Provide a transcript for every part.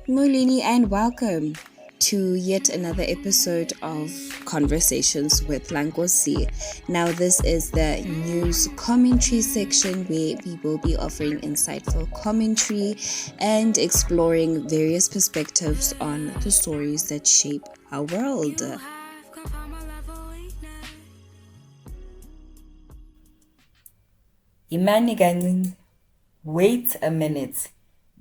Molini, and welcome to yet another episode of Conversations with Langosi. Now, this is the news commentary section where we will be offering insightful commentary and exploring various perspectives on the stories that shape our world. Imani kancane. Wait a minute.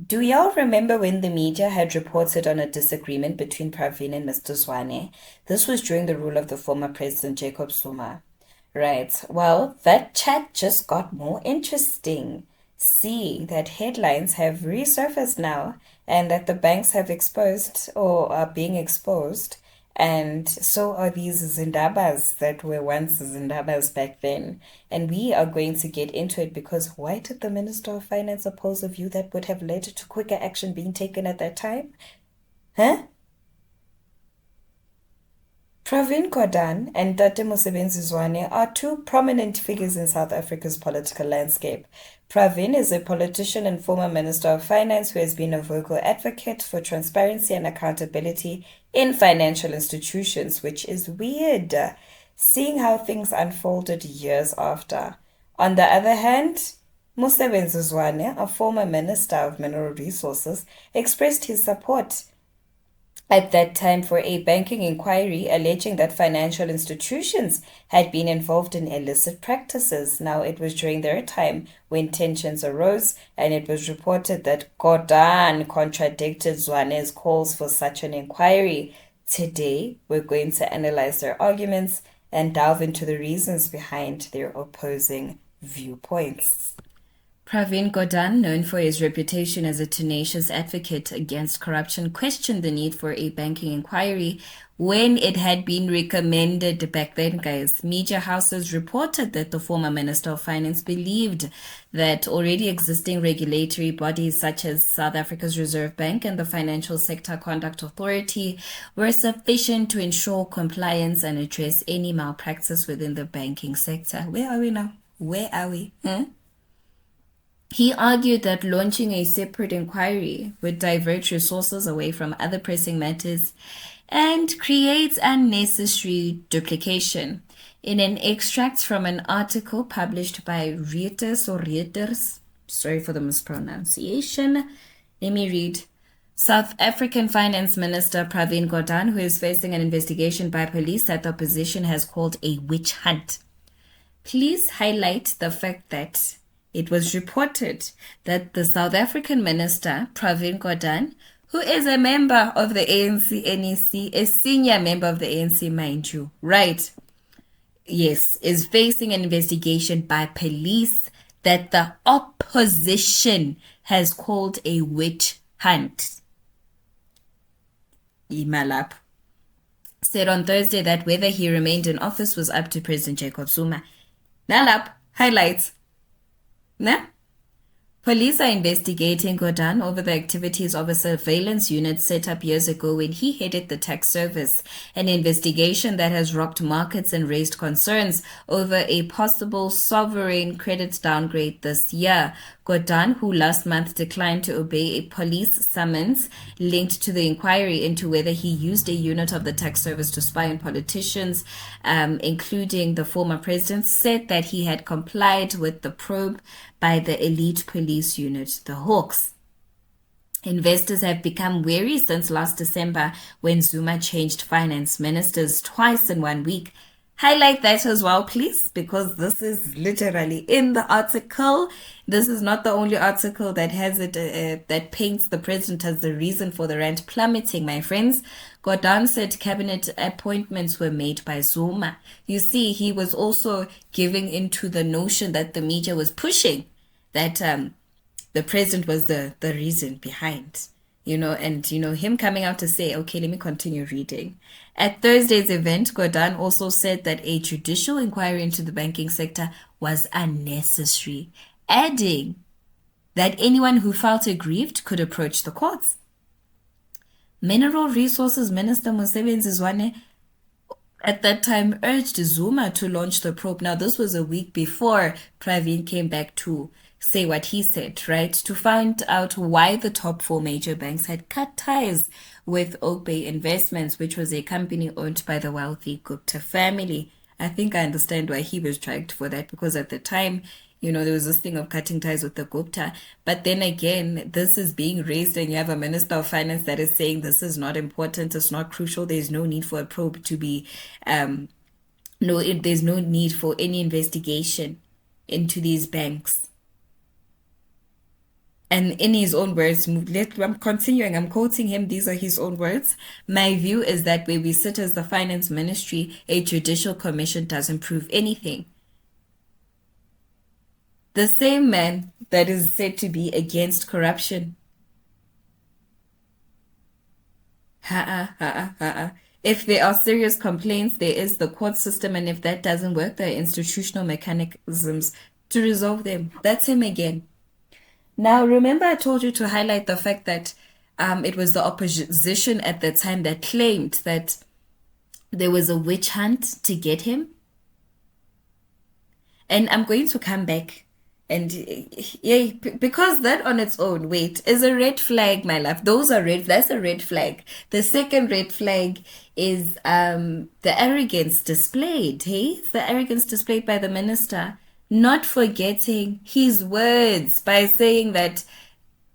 Do y'all remember when the media had reported on a disagreement between Pravin and Mr Zwane? This was during the rule of the former President Jacob Zuma. Right. Well, that chat just got more interesting. See that headlines have resurfaced now and that the banks have exposed or are being exposed. And so are these Zindabas that were once Zindabas back then. And we are going to get into it because why did the Minister of Finance oppose a view that would have led to quicker action being taken at that time? Huh? Pravin Gordhan and Tate Zwane are two prominent figures in South Africa's political landscape. Pravin is a politician and former Minister of Finance who has been a vocal advocate for transparency and accountability in financial institutions, which is weird, seeing how things unfolded years after. On the other hand, Mosebenzi Zwane, a former Minister of Mineral Resources, expressed his support at that time for a banking inquiry alleging that financial institutions had been involved in illicit practices. Now, it was during their time when tensions arose, and it was reported that Gordhan contradicted Zwane's calls for such an inquiry. Today, we're going to analyze their arguments and delve into the reasons behind their opposing viewpoints. Pravin Gordhan, known for his reputation as a tenacious advocate against corruption, questioned the need for a banking inquiry when it had been recommended back then, guys. Media houses reported that the former Minister of Finance believed that already existing regulatory bodies such as South Africa's Reserve Bank and the Financial Sector Conduct Authority were sufficient to ensure compliance and address any malpractice within the banking sector. Where are we now? Where are we? He argued that launching a separate inquiry would divert resources away from other pressing matters and create unnecessary duplication. In an extract from an article published by Reuters, sorry for the mispronunciation, let me read. South African Finance Minister Pravin Gordhan, who is facing an investigation by police that the opposition has called a witch hunt. Please highlight the fact that it was reported that the South African minister, Pravin Gordhan, who is a member of the ANC-NEC, a senior member of the ANC, mind you, right? Yes, is facing an investigation by police that the opposition has called a witch hunt. Imalap said on Thursday that whether he remained in office was up to President Jacob Zuma. Nalap highlights. Nah? Police are investigating Gordhan over the activities of a surveillance unit set up years ago when he headed the tax service, an investigation that has rocked markets and raised concerns over a possible sovereign credit downgrade this year. Gordhan, who last month declined to obey a police summons linked to the inquiry into whether he used a unit of the tax service to spy on politicians, including the former president, said that he had complied with the probe by the elite police unit, the Hawks. Investors have become wary since last December when Zuma changed finance ministers twice in 1 week. Highlight that as well, please, because this is literally in the article. This is not the only article that has it, that paints the president as the reason for the rand plummeting, my friends. Gordhan said cabinet appointments were made by Zuma. You see, he was also giving into the notion that the media was pushing, that the president was the reason behind. And him coming out to say, okay, let me continue reading. At Thursday's event, Gordhan also said that a judicial inquiry into the banking sector was unnecessary, adding that anyone who felt aggrieved could approach the courts. Mineral Resources Minister Mosebenzi Zwane at that time urged Zuma to launch the probe. Now, this was a week before Pravin came back to say what he said, right? To find out why the top four major banks had cut ties with Oak Bay Investments, which was a company owned by the wealthy Gupta family. I think I understand why he was dragged for that, because at the time, there was this thing of cutting ties with the Gupta. But then again, this is being raised, and you have a minister of finance that is saying this is not important, it's not crucial, there's no need for a probe to be, there's no need for any investigation into these banks. And in his own words, I'm continuing, I'm quoting him, these are his own words. My view is that where we sit as the finance ministry, a judicial commission doesn't prove anything. The same man that is said to be against corruption. If there are serious complaints, there is the court system, and if that doesn't work, there are institutional mechanisms to resolve them. That's him again. Now, remember I told you to highlight the fact that it was the opposition at the time that claimed that there was a witch hunt to get him? And I'm going to come back. And yeah, because that on its own, wait, is a red flag, my love. That's a red flag. The second red flag is the arrogance displayed, hey? The arrogance displayed by the minister, not forgetting his words by saying that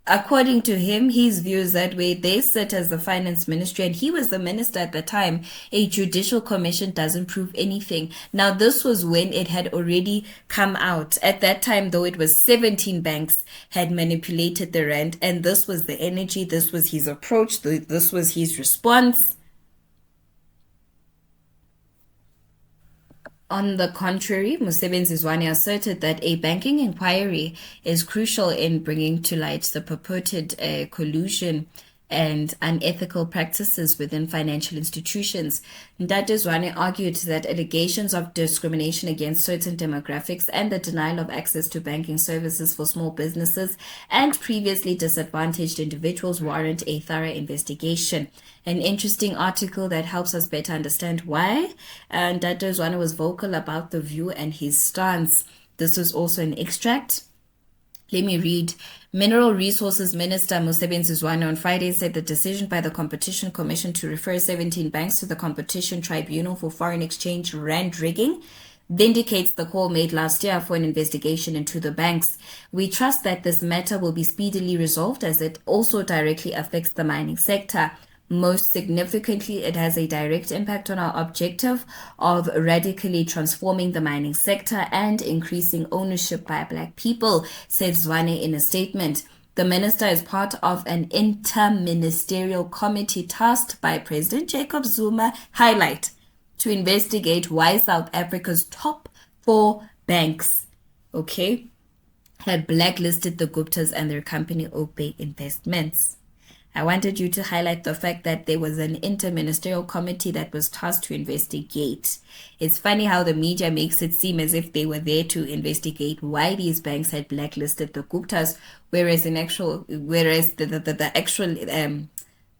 according to him, his views that way they sit as the finance ministry, and he was the minister at the time, a judicial commission doesn't prove anything. Now, this was when it had already come out. At that time, though, it was 17 banks had manipulated the rand, and this was the energy, this was his approach, this was his response. On the contrary, Mosebenzi Zwane asserted that a banking inquiry is crucial in bringing to light the purported collusion and unethical practices within financial institutions. Ndate Zwane argued that allegations of discrimination against certain demographics and the denial of access to banking services for small businesses and previously disadvantaged individuals warrant a thorough investigation. An interesting article that helps us better understand why Ndate Zwane was vocal about the view and his stance. This was also an extract. Let me read. Mineral Resources Minister Mosebenzi Zwane on Friday said the decision by the Competition Commission to refer 17 banks to the Competition Tribunal for Foreign Exchange rand rigging vindicates the call made last year for an investigation into the banks. We trust that this matter will be speedily resolved as it also directly affects the mining sector. Most significantly, it has a direct impact on our objective of radically transforming the mining sector and increasing ownership by Black people, said Zwane in a statement. The minister is part of an inter-ministerial committee tasked by President Jacob Zuma, to investigate why South Africa's top four banks, had blacklisted the Guptas and their company Oak Bay Investments. I wanted you to highlight the fact that there was an interministerial committee that was tasked to investigate. It's funny how the media makes it seem as if they were there to investigate why these banks had blacklisted the Guptas, whereas the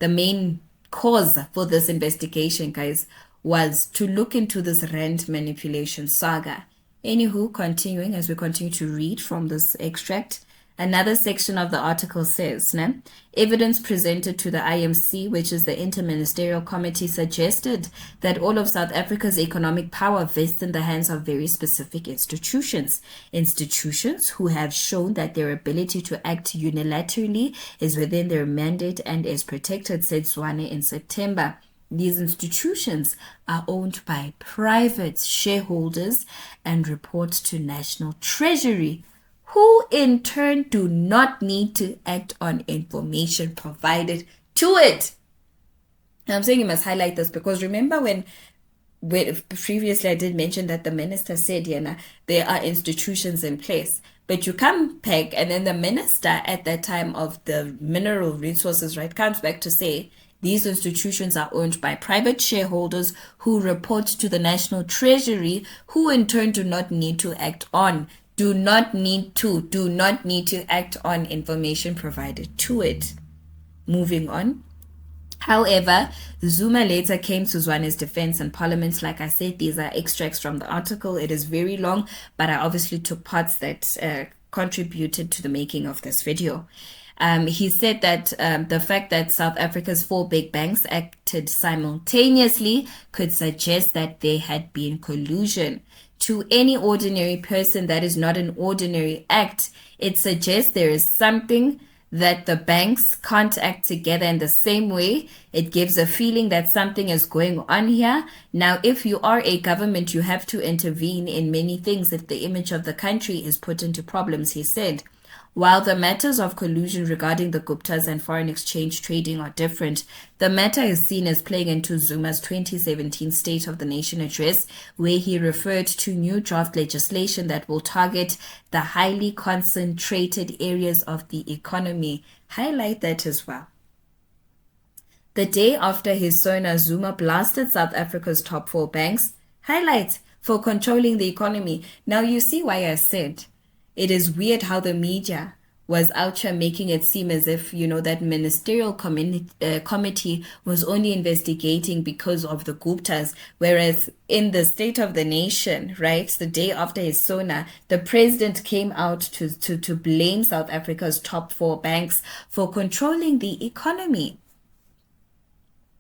main cause for this investigation, guys, was to look into this rand manipulation saga. Anywho, continuing as we continue to read from this extract. Another section of the article says, evidence presented to the IMC, which is the Interministerial Committee, suggested that all of South Africa's economic power vests in the hands of very specific institutions. Institutions who have shown that their ability to act unilaterally is within their mandate and is protected, said Zwane in September. These institutions are owned by private shareholders and report to National Treasury, who in turn do not need to act on information provided to it. Now, I'm saying you must highlight this because remember when previously I did mention that the minister said, there are institutions in place. But you come back and then the minister at that time of the mineral resources, comes back to say, these institutions are owned by private shareholders who report to the National Treasury, who in turn do not need to act on act on information provided to it. Moving on. However, Zuma later came to Zwane's defense in Parliament. Like I said, these are extracts from the article. It is very long, but I obviously took parts that contributed to the making of this video. He said that the fact that South Africa's 4 big banks acted simultaneously could suggest that there had been collusion. To any ordinary person, that is not an ordinary act. It suggests there is something that the banks can't act together in the same way. It gives a feeling that something is going on here. Now, if you are a government, you have to intervene in many things if the image of the country is put into problems, he said. While the matters of collusion regarding the Guptas and foreign exchange trading are different, the matter is seen as playing into Zuma's 2017 State of the Nation address, where he referred to new draft legislation that will target the highly concentrated areas of the economy. Highlight that as well. The day after his SONA, Zuma blasted South Africa's top 4 banks, highlight, for controlling the economy. Now you see why I said it is weird how the media was out here making it seem as if, that ministerial committee was only investigating because of the Guptas, whereas in the State of the Nation, right, the day after his SONA, the president came out to blame South Africa's top 4 banks for controlling the economy.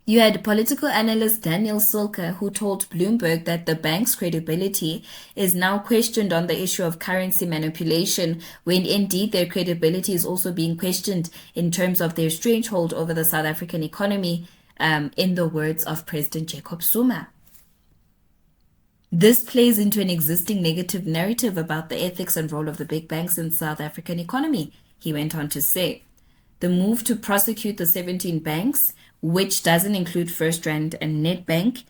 You had political analyst Daniel Silker, who told Bloomberg that the bank's credibility is now questioned on the issue of currency manipulation, when indeed their credibility is also being questioned in terms of their stranglehold over the South African economy, in the words of President Jacob Zuma. This plays into an existing negative narrative about the ethics and role of the big banks in the South African economy, he went on to say. The move to prosecute the 17 banks, which doesn't include FirstRand and Nedbank.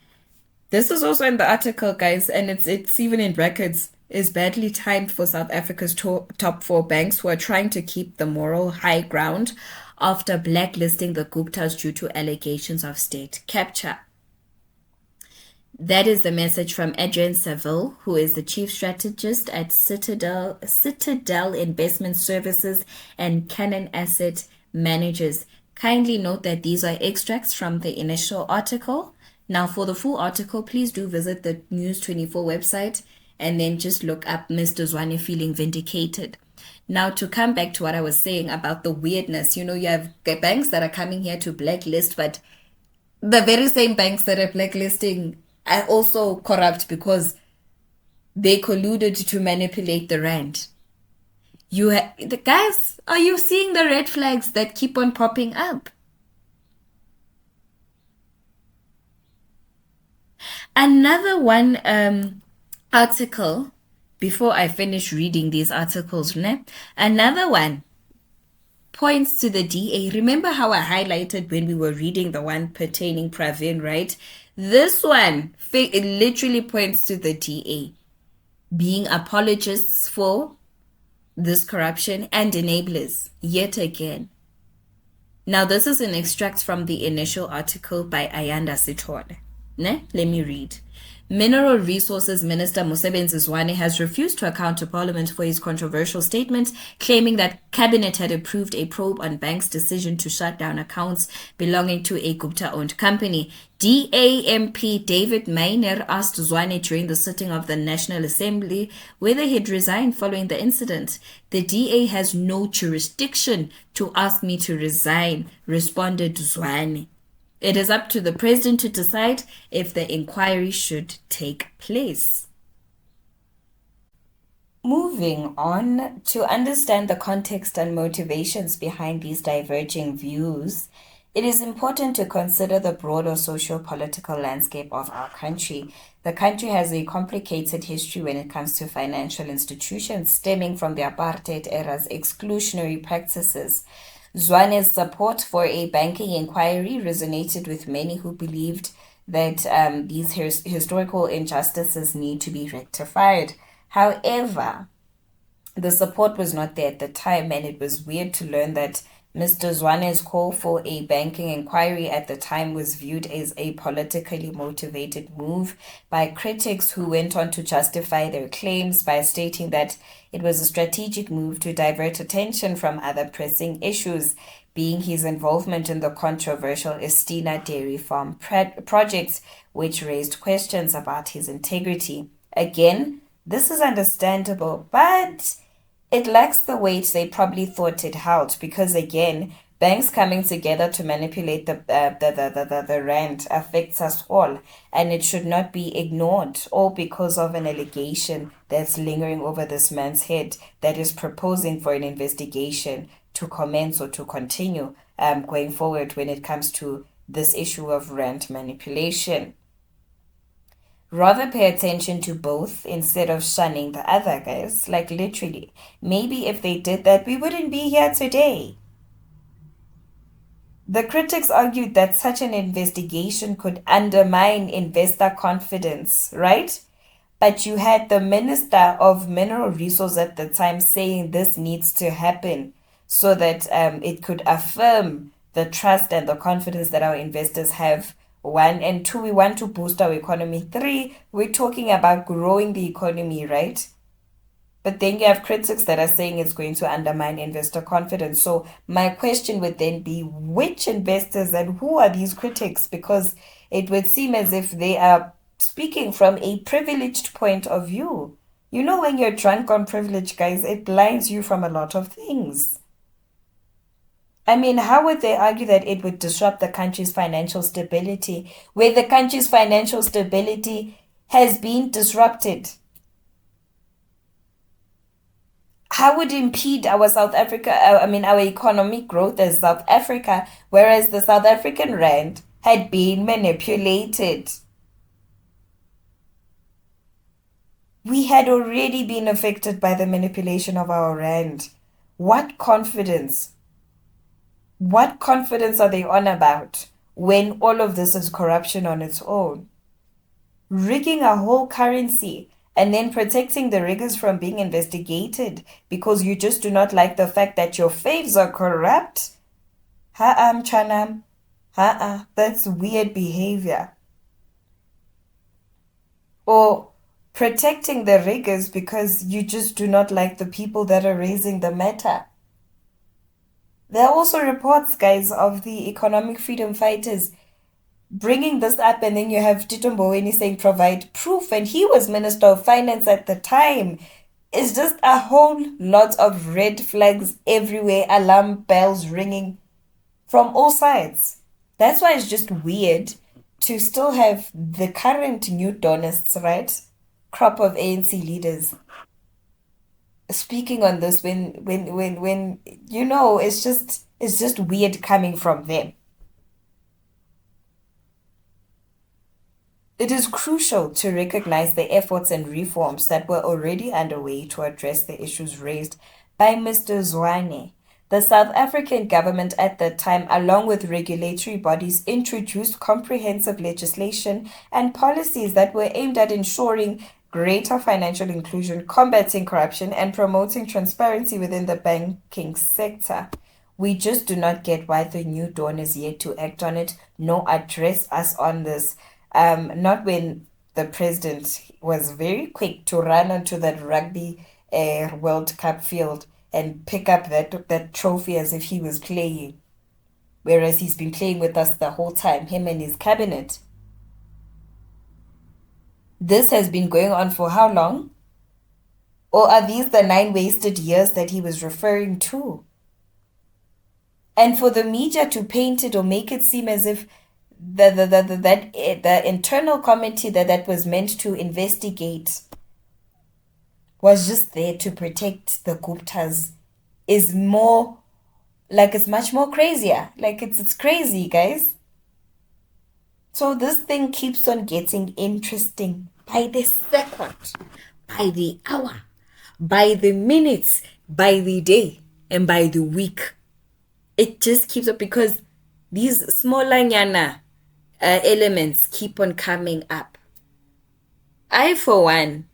This is also in the article, guys, and it's even in brackets, is badly timed for South Africa's top 4 banks who are trying to keep the moral high ground after blacklisting the Guptas due to allegations of state capture. That is the message from Adrian Saville, who is the chief strategist at Citadel Investment Services and Cannon Asset Managers. Kindly note that these are extracts from the initial article. Now, for the full article, please do visit the News 24 website and then just look up Mr. Zwane feeling vindicated. Now, to come back to what I was saying about the weirdness, you have banks that are coming here to blacklist, but the very same banks that are blacklisting are also corrupt because they colluded to manipulate the rand. The guys, are you seeing the red flags that keep on popping up? Another one article, before I finish reading these articles, another one points to the DA. Remember how I highlighted when we were reading the one pertaining Pravin, right? This one, it literally points to the DA being apologists for this corruption and enablers yet again. Now, this is an extract from the initial article by Ayanda Sithole. Let me read. Mineral Resources Minister Mosebenzi Zwane has refused to account to Parliament for his controversial statement, claiming that Cabinet had approved a probe on banks' decision to shut down accounts belonging to a Gupta-owned company. DAMP David Mainer asked Zwane during the sitting of the National Assembly whether he'd resigned following the incident. The DA has no jurisdiction to ask me to resign, responded Zwane. It is up to the president to decide if the inquiry should take place. Moving on, to understand the context and motivations behind these diverging views, it is important to consider the broader socio-political landscape of our country. The country has a complicated history when it comes to financial institutions stemming from the apartheid era's exclusionary practices. Zwane's support for a banking inquiry resonated with many who believed that these historical injustices need to be rectified. However, the support was not there at the time, and it was weird to learn that Mr. Zwane's call for a banking inquiry at the time was viewed as a politically motivated move by critics who went on to justify their claims by stating that it was a strategic move to divert attention from other pressing issues, being his involvement in the controversial Estina dairy farm project, which raised questions about his integrity. Again, this is understandable, but It lacks the weight they probably thought it held because, again, banks coming together to manipulate the rand affects us all, and it should not be ignored, all because of an allegation that's lingering over this man's head that is proposing for an investigation to commence or to continue going forward when it comes to this issue of rand manipulation. Rather pay attention to both instead of shunning the other, guys. Like, literally. Maybe if they did that, we wouldn't be here today. The critics argued that such an investigation could undermine investor confidence, right? But you had the Minister of Mineral Resources at the time saying this needs to happen so that it could affirm the trust and the confidence that our investors have. One, and two, we want to boost our economy. Three, we're talking about growing the economy, right? But then you have critics that are saying it's going to undermine investor confidence. So my question would then be, which investors and who are these critics? Because it would seem as if they are speaking from a privileged point of view. You know, when you're drunk on privilege, guys, it blinds you from a lot of things. I mean, how would they argue that it would disrupt the country's financial stability where the country's financial stability has been disrupted? How would it impede our our economic growth as South Africa, whereas the South African rand had been manipulated? We had already been affected by the manipulation of our rand. What confidence? What confidence are they on about when all of this is corruption on its own? Rigging a whole currency and then protecting the riggers from being investigated because you just do not like the fact that your faves are corrupt? Chanam. That's weird behavior. Or protecting the riggers because you just do not like the people that are raising the matter. There are also reports, guys, of the economic freedom fighters bringing this up, and then you have Tito Mboweni saying provide proof, and he was Minister of Finance at the time. It's just a whole lot of red flags everywhere, alarm bells ringing from all sides. That's why it's just weird to still have the current new Donists, right? Crop of ANC leaders speaking on this when you know it's just weird coming from them. It is crucial to recognize the efforts and reforms that were already underway to address the issues raised by Mr. Zwane. The South African government at that time, along with regulatory bodies, introduced comprehensive legislation and policies that were aimed at ensuring greater financial inclusion, combating corruption, and promoting transparency within the banking sector. We just do not get why the new dawn is yet to act on it, nor address us on this. Not when the president was very quick to run onto that rugby World Cup field and pick up that trophy as if he was playing, whereas he's been playing with us the whole time, him and his cabinet. This has been going on for how long? Or are these the 9 wasted years that he was referring to? And for the media to paint it or make it seem as if the internal committee that was meant to investigate was just there to protect the Guptas is more like, it's much more crazier. Like, it's crazy, guys. So this thing keeps on getting interesting by the second, by the hour, by the minutes, by the day, and by the week. It just keeps up because these smaller nyana elements keep on coming up. I, for one,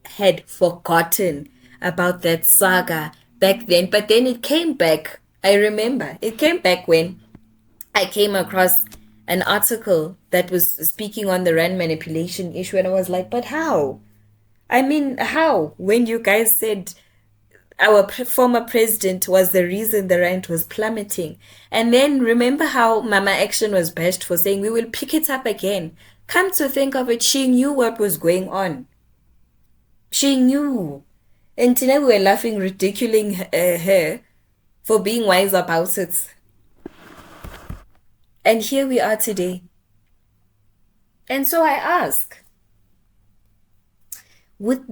had forgotten about that saga back then, but then it came back. I remember it came back when I came across an article that was speaking on the rand manipulation issue, and I was like, but how? I mean, how? When you guys said our former president was the reason the rand was plummeting. And then remember how Mama Action was bashed for saying we will pick it up again. Come to think of it, she knew what was going on. She knew. And today we were laughing, ridiculing her for being wise about it. And here we are today. And so I ask, with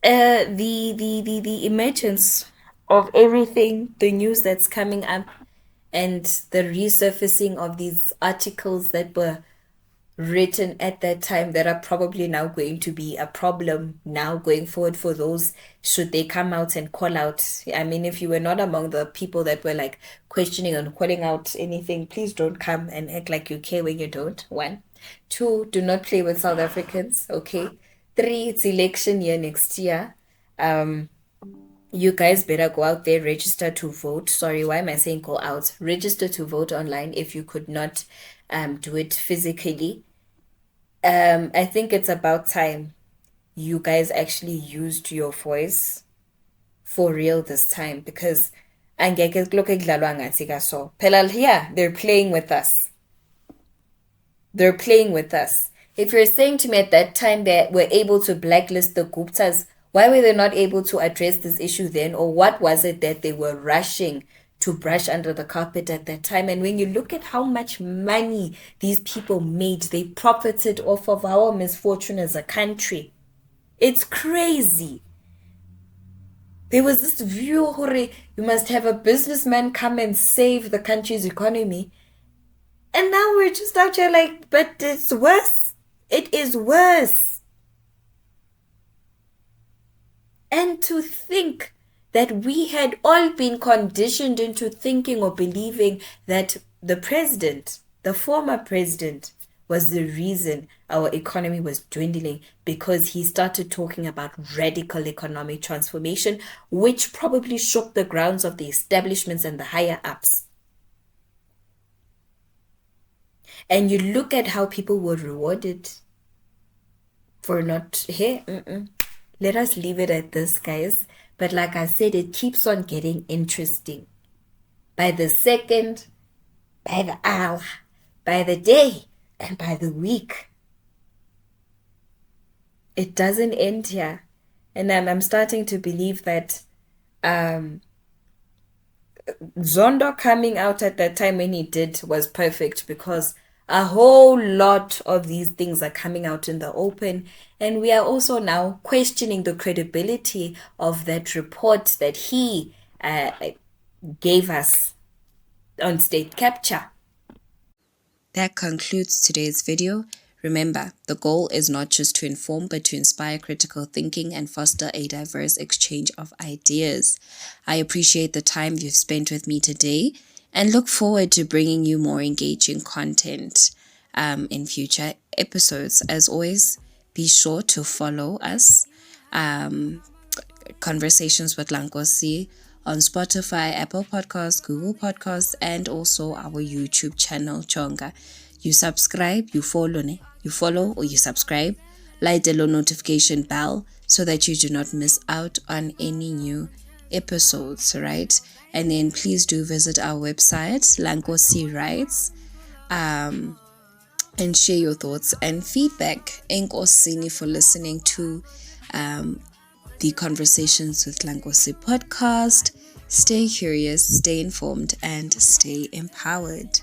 the emergence of everything, the news that's coming up, and the resurfacing of these articles that were written at that time that are probably now going to be a problem now going forward for those should they come out and call out. I mean, if you were not among the people that were like questioning and calling out anything, please don't come and act like you care when you don't. One. Two, do not play with South Africans. Okay. Three, it's election year next year. You guys better go out there, register to vote. Sorry, why am I saying go out? Register to vote online if you could not do it physically. I think it's about time you guys actually used your voice for real this time, because angeke kulokho kudlalwa ngathi kaso. Phela yeah, they're playing with us. They're playing with us. If you're saying to me at that time that we're able to blacklist the Guptas, why were they not able to address this issue then? Or what was it that they were rushing to brush under the carpet at that time? And when you look at how much money these people made, they profited off of our misfortune as a country. It's crazy. There was this view, you must have a businessman come and save the country's economy. And now we're just out here like, but it's worse. It is worse. And to think that we had all been conditioned into thinking or believing that the president, the former president, was the reason our economy was dwindling, because he started talking about radical economic transformation, which probably shook the grounds of the establishments and the higher ups. And you look at how people were rewarded for not here. Let us leave it at this, guys. But like I said, it keeps on getting interesting. By the second, by the hour, by the day, and by the week. It doesn't end here. And I'm starting to believe that Zondo coming out at that time when he did was perfect, because a whole lot of these things are coming out in the open, and we are also now questioning the credibility of that report that he gave us on state capture. That concludes today's video. Remember, the goal is not just to inform, but to inspire critical thinking and foster a diverse exchange of ideas. I appreciate the time you've spent with me today, and look forward to bringing you more engaging content in future episodes. As always, be sure to follow us, Conversations with Lankosi, on Spotify, Apple Podcasts, Google Podcasts, and also our YouTube channel, Chonga. You subscribe, you follow or you subscribe, light the notification bell so that you do not miss out on any new episodes, right? And then please do visit our website, Lankosi Writes, and share your thoughts and feedback. Enkosini for listening to the Conversations with Lankosi podcast. Stay curious, stay informed, and stay empowered.